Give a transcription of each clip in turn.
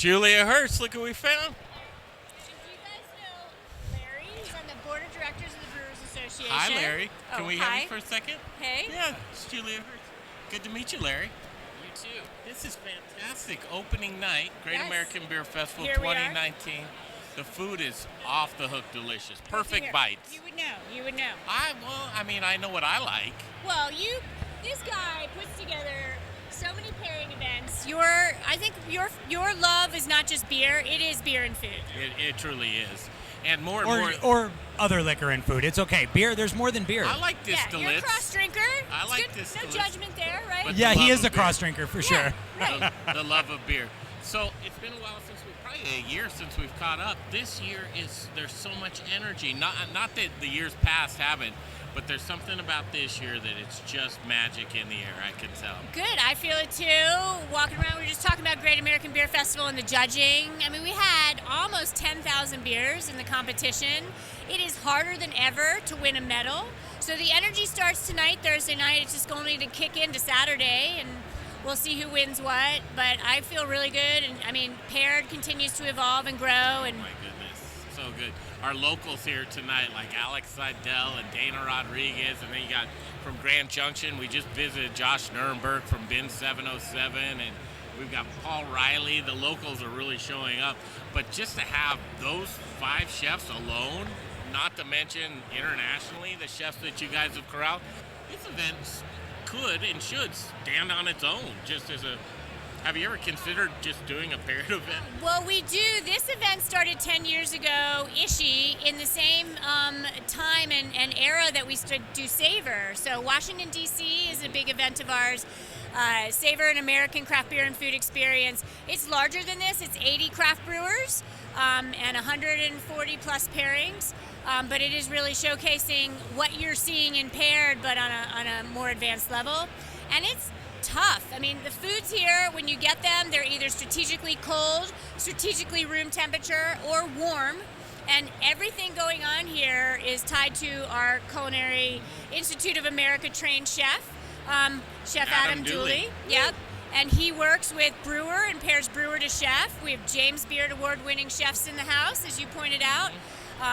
Julia Herz, look what we found. Do you guys know Larry? He's on the board of directors of the Brewers Association. Hi, Larry. Can we have hi. you for a second? Hey. Yeah, it's Julia Herz. Good to meet you, Larry. You too. This is fantastic. Opening night, Great Yes. American Beer Festival Here we are. 2019. The food is off the hook delicious. Perfect Here. bites. You would know. You would know. I know what I like. Well, this guy puts together so many pairing events. I think your love is not just beer; it is beer and food. It truly is. And more and more. Or other liquor and food. It's okay. Beer, there's more than beer. I like Yeah, distillates. you're a cross drinker. I It's like good. distillates. No judgment there, right? But Yeah, the he love is a of beer. cross drinker for sure. Right. The love of beer. So it's been a while since probably a year since we've caught up. This year there's so much energy. Not that the years past haven't, but there's something about this year that it's just magic in the air. I can tell. Good. I feel it too. Walking around, we were just talking about Great American Beer Festival and the judging. I mean, we had almost 10,000 beers in the competition. It is harder than ever to win a medal. So the energy starts tonight, Thursday night. It's just going to kick into Saturday, and we'll see who wins what. But I feel really good. And I mean, Paired continues to evolve and grow. And My goodness, so good. Our locals here tonight, like Alex Seidel and Dana Rodriguez, and then you got from Grand Junction, we just visited Josh Nuremberg from Bin 707, and we've got Paul Riley. The locals are really showing up. But just to have those 5 chefs alone, not to mention internationally, the chefs that you guys have corralled, this event could and should stand on its own. Just as a, have you ever considered just doing a paired event? well, we do. This event started 10 years ago, in the same time and era that we do Savor. So Washington, D.C. is a big event of ours. Savor, an American craft beer and food experience. It's larger than this. It's 80 craft brewers and 140 plus pairings. But it is really showcasing what you're seeing in Paired, but on a more advanced level. And it's tough. I mean, the foods here, when you get them, they're either strategically cold, strategically room temperature, or warm. And everything going on here is tied to our Culinary Institute of America trained chef, Chef Adam Dooley. Yep. And he works with brewer and pairs brewer to chef. We have James Beard award-winning chefs in the house, as you pointed out.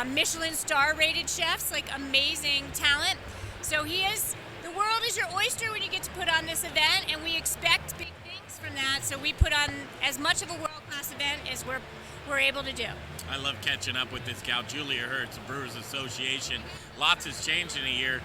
Michelin star rated chefs, like amazing talent. So the world is your oyster when you get to put on this event, and we expect big things from that. So we put on as much of a world-class event as we're able to do. I love catching up with this gal, Julia Herz, the Brewers Association. Lots has changed in a year.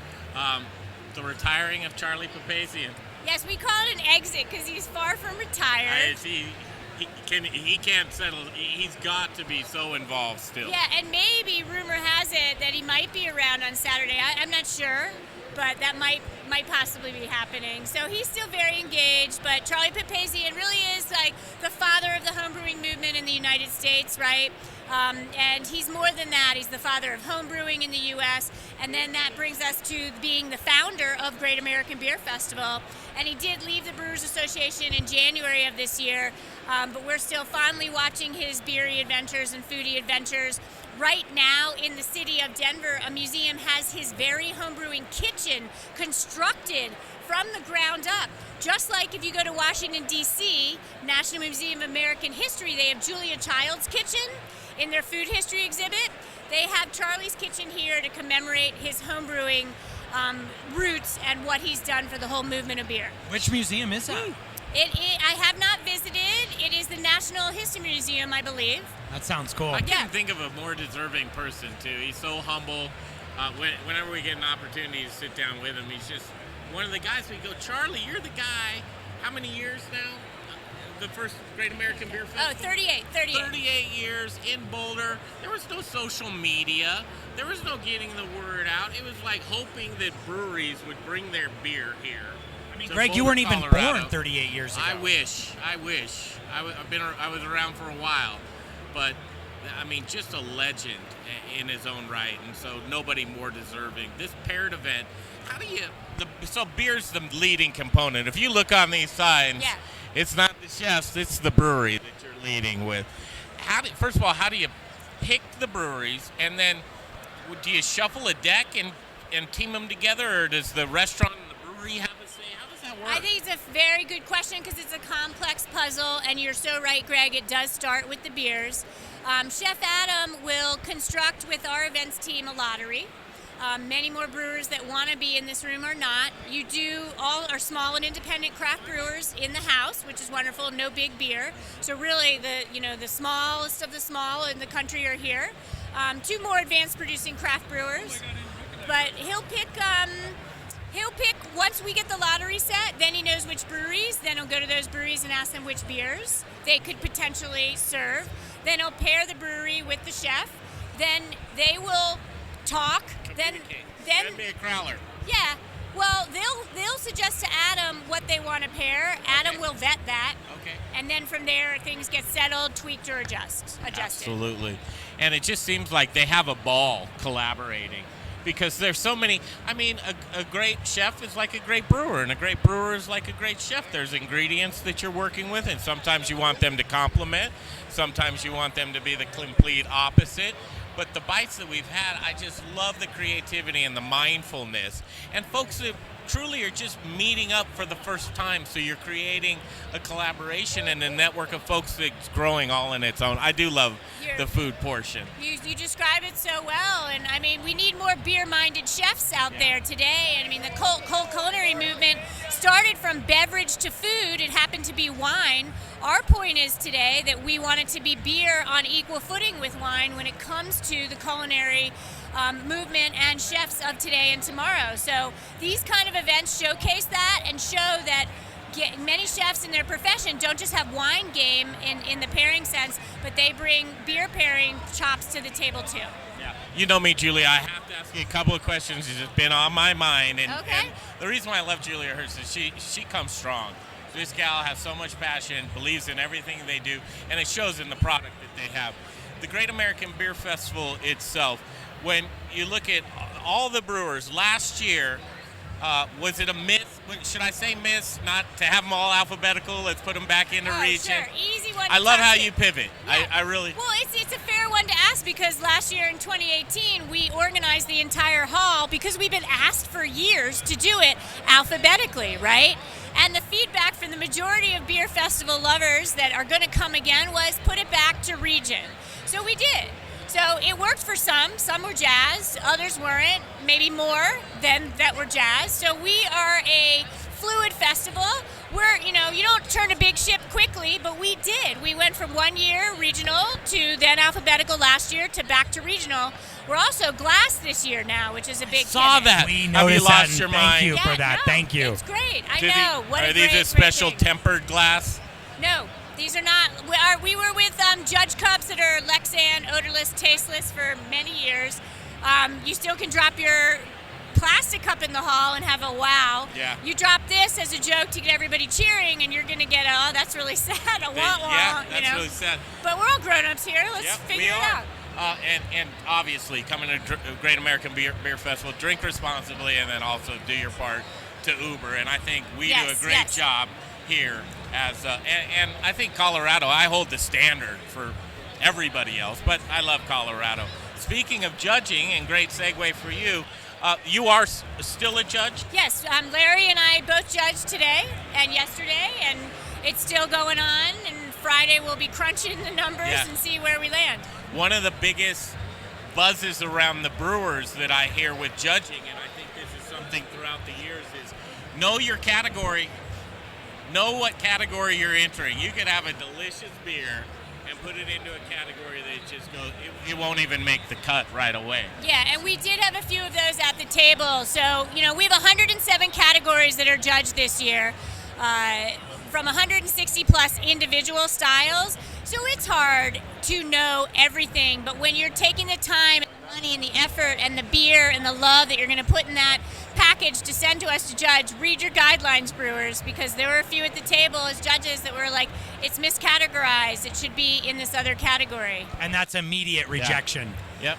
The retiring of Charlie Papazian. Yes, we call it an exit because he's far from retired. He can't settle. He's got to be so involved still. Yeah, and maybe rumor has it that he might be around on Saturday. I'm not sure, but that might possibly be happening. So he's still very engaged, but Charlie Papazian really is like the father of the homebrewing movement in the United States, right? And he's more than that. He's the father of homebrewing in the U.S., and then that brings us to being the founder of Great American Beer Festival. And he did leave the Brewers Association in January of this year, but we're still fondly watching his beery adventures and foodie adventures. Right now in the city of Denver, a museum has his very homebrewing kitchen constructed from the ground up. Just like if you go to Washington, D.C., National Museum of American History, they have Julia Child's kitchen in their food history exhibit. They have Charlie's kitchen here to commemorate his homebrewing roots and what he's done for the whole movement of beer. Which museum is that? I have not visited. It is the National History Museum, I believe. That sounds cool. I can't think of a more deserving person, too. He's so humble. Whenever we get an opportunity to sit down with him, he's just one of the guys we go, Charlie, you're the guy. How many years now? The first Great American Beer Festival? Oh, 38. 38 years in Boulder. There was no social media. There was no getting the word out. It was like hoping that breweries would bring their beer here. I mean, to Greg, you Boulder, weren't even Colorado. born 38 years ago. I wish. I was around for a while, but I mean, just a legend in his own right, and so nobody more deserving. This paired event, so beer's the leading component. If you look on these signs, Yeah. It's not the chefs, it's the brewery that you're leading with. First of all, how do you pick the breweries, and then do you shuffle a deck and team them together, or does the restaurant and the brewery have a say? How does that work? I think it's a very good question because it's a complex puzzle, and you're so right, Greg. It does start with the beers. Chef Adam will construct with our events team a lottery. Many more brewers that want to be in this room are not. You do all our small and independent craft brewers in the house, which is wonderful. No big beer. So really, the smallest of the small in the country are here. 2 more advanced producing craft brewers, but he'll pick once we get the lottery set. Then he knows which breweries. Then he'll go to those breweries and ask them which beers they could potentially serve. Then he'll pair the brewery with the chef. Then they will talk. Then Send me a crowler. yeah. Well, they'll suggest to Adam what they want to pair. Adam will vet that. Okay. And then from there, things get settled, tweaked, or adjusted. Absolutely. And it just seems like they have a ball collaborating because there's so many. I mean, a great chef is like a great brewer, and a great brewer is like a great chef. There's ingredients that you're working with, and sometimes you want them to complement. Sometimes you want them to be the complete opposite. But the bites that we've had, I just love the creativity and the mindfulness. And folks that truly are just meeting up for the first time. So you're creating a collaboration and a network of folks that's growing all in its own. I do love the food portion. You describe it so well. And I mean, we need more beer-minded chefs out there today. And I mean, the cold culinary movement started from beverage to food. It happened to be wine. Our point is today that we want it to be beer on equal footing with wine when it comes to the culinary movement and chefs of today and tomorrow. So these kind of events showcase that and show that many chefs in their profession don't just have wine game in the pairing sense, but they bring beer pairing chops to the table too. Yeah. You know me, Julia. I have to ask you a couple of questions. It's just been on my mind. And the reason why I love Julia Herz is she comes strong. This gal has so much passion, believes in everything they do, and it shows in the product that they have. The Great American Beer Festival itself, when you look at all the brewers last year, was it a myth? Should I say myth? Not to have them all alphabetical. Let's put them back into region. Sure. Easy one. I love how you pivot. Yeah. I really. Well, it's a fair one to ask because last year in 2018 we organized the entire hall because we've been asked for years to do it alphabetically, right? And the feedback from the majority of beer festival lovers that are going to come again was put it back to region. So we did. So it worked for some. Some were jazzed, others weren't, maybe more than that were jazzed. So we are a fluid festival. You don't turn a big ship quickly, but we did. We went from 1 year regional to then alphabetical last year to back to regional. We're also glass this year now, which is a big saw pivot. that. We Have you noticed lost that, your and thank mind? you for that. Thank you. It's great. I know. What Are a these great, a special great thing. tempered glass? No, these are not. We were with Judge cups that are Lexan, odorless, tasteless for many years. You still can drop your plastic cup in the hall and have a wow. Yeah. You drop this as a joke to get everybody cheering, and you're going to get that's really sad, a wah-wah. Yeah, that's really sad. But we're all grown-ups here. Let's figure it out. And obviously, coming to Great American Beer Festival, drink responsibly, and then also do your part to Uber. And I think we do a great job here. And I think Colorado, I hold the standard for everybody else, but I love Colorado. Speaking of judging, and great segue for you, you are still a judge? Yes, Larry and I both judged today and yesterday, and it's still going on, and Friday we'll be crunching the numbers and see where we land. One of the biggest buzzes around the brewers that I hear with judging, and I think this is something throughout the years, is know your category, know what category you're entering. You could have a delicious beer and put it into a category that just goes, it won't even make the cut right away. Yeah, and we did have a few of those at the table. So, we have 107 categories that are judged this year, from 160 plus individual styles. So it's hard to know everything, but when you're taking the time and the money and the effort and the beer and the love that you're going to put in that package to send to us to judge, read your guidelines, brewers, because there were a few at the table as judges that were like, it's miscategorized, it should be in this other category. And that's immediate rejection. Yep.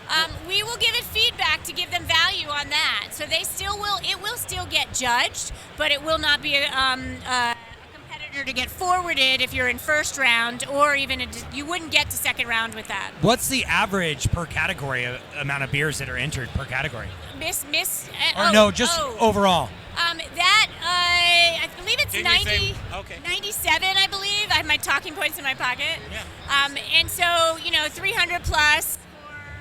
We will give it feedback to give them value on that. So they still will, it will still get judged, but it will not be a competitor to get forwarded if you're in first round, or even you wouldn't get to second round with that. What's the average per category amount of beers that are entered per category? Overall. I believe it's Didn't you 90, say- okay. 97, I believe. I have my talking points in my pocket. Yeah. And so, 300 plus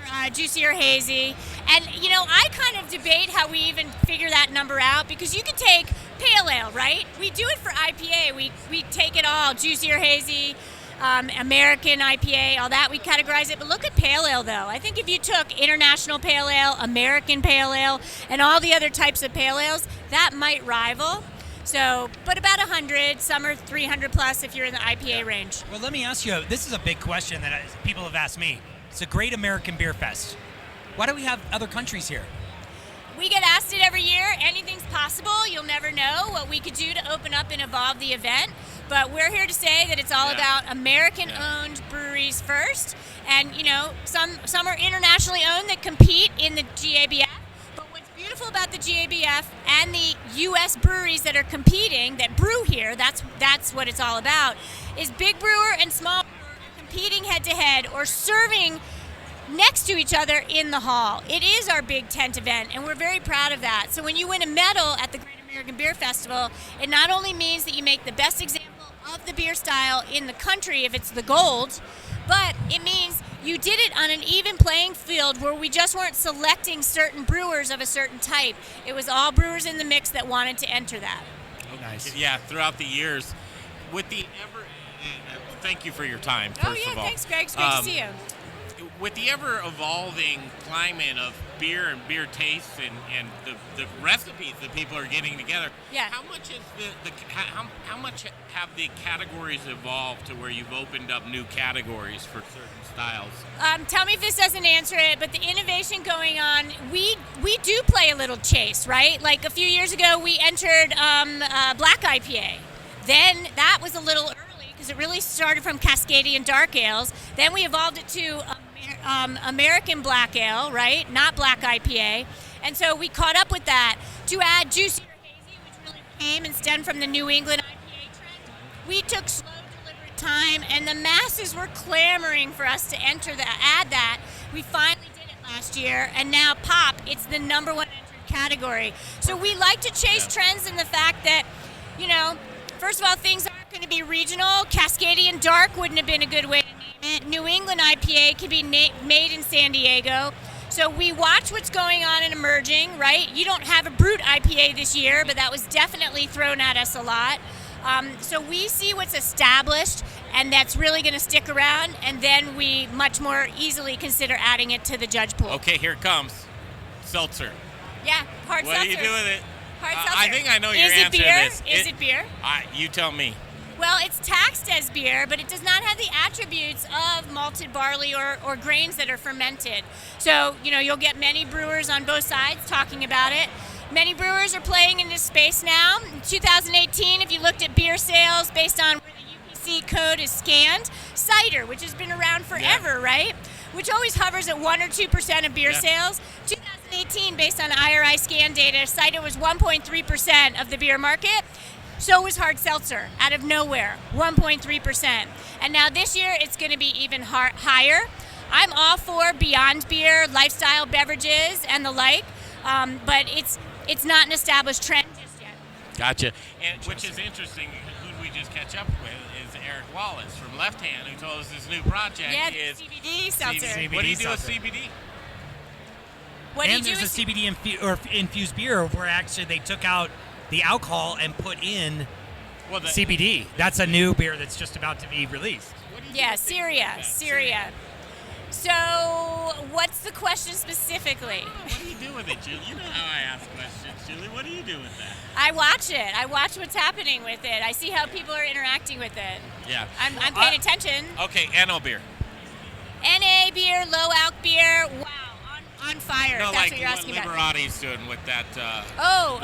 for juicy or hazy. And, I kind of debate how we even figure that number out, because you can take pale ale, right? We do it for IPA. We take it all, juicy or hazy, American IPA, all that. We categorize it. But look at pale ale, though. I think if you took international pale ale, American pale ale, and all the other types of pale ales, that might rival. So, but about 100, some are 300 plus if you're in the IPA range. Well, let me ask you, this is a big question that people have asked me. It's a great American beer fest. Why do we have other countries here? We get asked it every year. Anything's possible. You'll never know what we could do to open up and evolve the event. But we're here to say that it's all about American-owned breweries first. And, some are internationally owned that compete in the GABF. But what's beautiful about the GABF and the U.S. breweries that are competing, that brew here, that's what it's all about, is big brewer and small brewer competing head-to-head or serving next to each other in the hall. It is our big tent event, and we're very proud of that. So when you win a medal at the Great American Beer Festival, it not only means that you make the best example of the beer style in the country if it's the gold, but it means you did it on an even playing field where we just weren't selecting certain brewers of a certain type. It was all brewers in the mix that wanted to enter that. Oh, nice. Yeah, throughout the years, with the thank you for your time, first of all. Thanks, Greg. It's great to see you. With the ever-evolving climate of beer and beer tastes and the recipes that people are getting together, how much is how much have the categories evolved to where you've opened up new categories for certain styles? Tell me if this doesn't answer it, but the innovation going on, we do play a little chase, right? Like a few years ago, we entered Black IPA. Then that was a little early because it really started from Cascadian Dark Ales. Then we evolved it to American Black Ale, right? Not Black IPA. And so we caught up with that to add juicy or hazy, which really came and stemmed from the New England IPA trend. We took slow, deliberate time, and the masses were clamoring for us to add that. We finally did it last year, and now pop, it's the number one entered category. So we like to chase trends in the fact that, first of all, things aren't going to be regional. Cascadian Dark wouldn't have been a good way to name it. New England IPA could be made in San Diego. So we watch what's going on and emerging, right? You don't have a Brute IPA this year, but that was definitely thrown at us a lot. So we see what's established, and that's really going to stick around, and then we much more easily consider adding it to the judge pool. Okay, here it comes. Seltzer. Yeah, hard What seltzer. do you do with it? Hard seltzer. I think I know your answer to this. Is it beer? You tell me. Well, it's taxed as beer, but it does not have the attributes of malted barley or grains that are fermented. So, you'll get many brewers on both sides talking about it. Many brewers are playing in this space now. In 2018, if you looked at beer sales based on where the UPC code is scanned, cider, which has been around forever, right? Which always hovers at 1 or 2% of beer sales. 2018, based on IRI scan data, cider was 1.3% of the beer market. So was hard seltzer, out of nowhere, 1.3%. And now this year, it's going to be even higher. I'm all for beyond beer, lifestyle beverages, and the like, but it's not an established trend just yet. Gotcha. And which is interesting, who did we just catch up with is Eric Wallace from Left Hand, who told us his new project is CBD seltzer. What do you do with CBD? And there's a CBD infused beer where actually they took out the alcohol and put in CBD. That's a new beer that's just about to be released. Syria. So, what's the question specifically? What do you do with it, Julie? You know how I ask questions, Julie. What do you do with that? I watch it. I watch what's happening with it. I see how people are interacting with it. Yeah. I'm paying attention. Okay, NO beer. NA beer, low alc beer. Wow. On fire. No, That's like what you're asking about. Liberati's doing with that the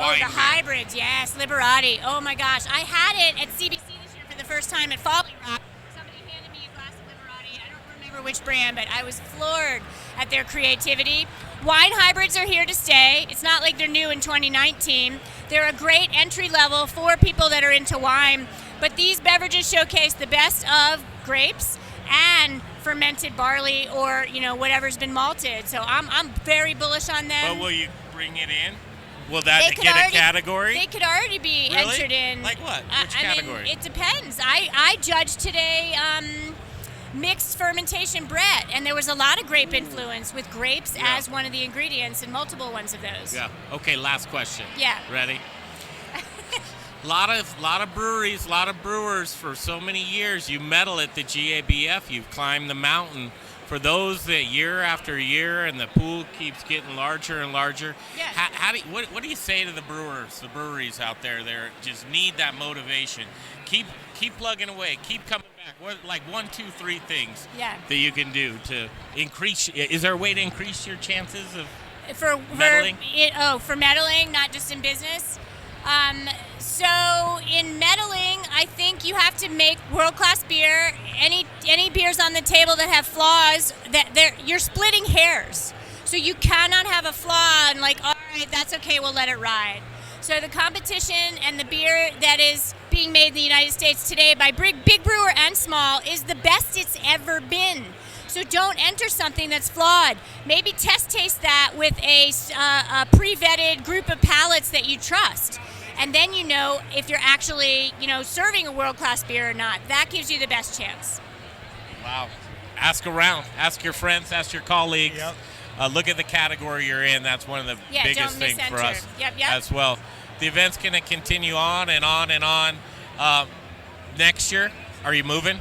wine beer. hybrids. Yes, Liberati. Oh my gosh. I had it at CBC this year for the first time at Falling Rock. Somebody handed me a glass of Liberati. I don't remember which brand, but I was floored at their creativity. Wine hybrids are here to stay. It's not like they're new in 2019. They're a great entry level for people that are into wine. But these beverages showcase the best of grapes and fermented barley or, whatever's been malted. So I'm very bullish on them. But will you bring it in? Will that get a category? They could already be entered in. Like what? Which category? Mean, it depends. I judged today mixed fermentation bread, and there was a lot of grape influence with grapes as one of the ingredients and multiple ones of those. Yeah. Okay, last question. Yeah. Ready? lot of breweries, a lot of brewers for so many years. You medal at the GABF. You've climbed the mountain. For those that year after year, and the pool keeps getting larger and larger. Yeah. What do you say to the breweries out there? They just need that motivation. Keep plugging away. Keep coming back. What, like 1, 2, 3 things that you can do to increase? Is there a way to increase your chances of medaling? For medaling, not just in business. So in medaling, I think you have to make world-class beer. Any beers on the table that have flaws, you're splitting hairs. So you cannot have a flaw and like, all right, that's okay, we'll let it ride. So the competition and the beer that is being made in the United States today by big brewer and small is the best it's ever been. So don't enter something that's flawed. Maybe taste that with a pre-vetted group of palates that you trust. And then you know if you're actually, serving a world-class beer or not. That gives you the best chance. Wow. Ask around. Ask your friends. Ask your colleagues. Yep. Look at the category you're in. That's one of the biggest things for us as well. The event's going to continue on and on and on. Next year, are you moving?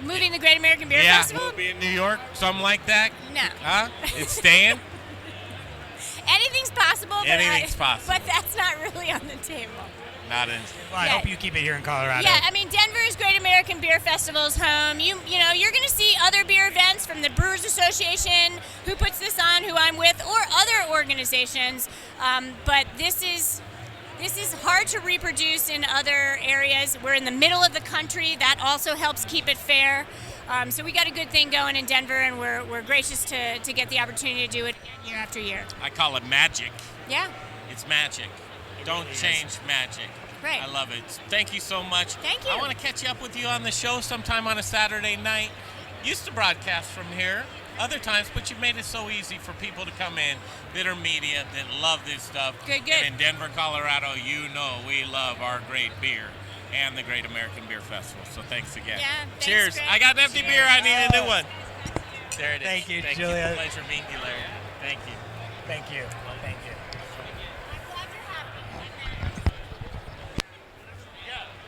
Moving the Great American Beer Festival? We'll be in New York, something like that? No. Huh? It's staying? Anything's possible. Anything's possible. But that's not really on the table. Not in. Well, I hope you keep it here in Colorado. Yeah, I mean, Denver's Great American Beer Festival's home. You're going to see other beer events from the Brewers Association, who puts this on, who I'm with, or other organizations. But this is hard to reproduce in other areas. We're in the middle of the country. That also helps keep it fair. So we got a good thing going in Denver, and we're gracious to get the opportunity to do it year after year. I call it magic. Yeah. It's magic. Don't change magic. Right. I love it. Thank you so much. Thank you. I want to catch up with you on the show sometime on a Saturday night. Used to broadcast from here other times, but you've made it so easy for people to come in that are media, that love this stuff. Good. And in Denver, Colorado, we love our great beer and the Great American Beer Festival. So thanks again. Yeah, thanks, cheers. Greg. I got an empty beer. I need a new one. There it is. Thank you, Thank Julia. you. Pleasure meeting you, Larry. Thank you. Thank you. Thank you.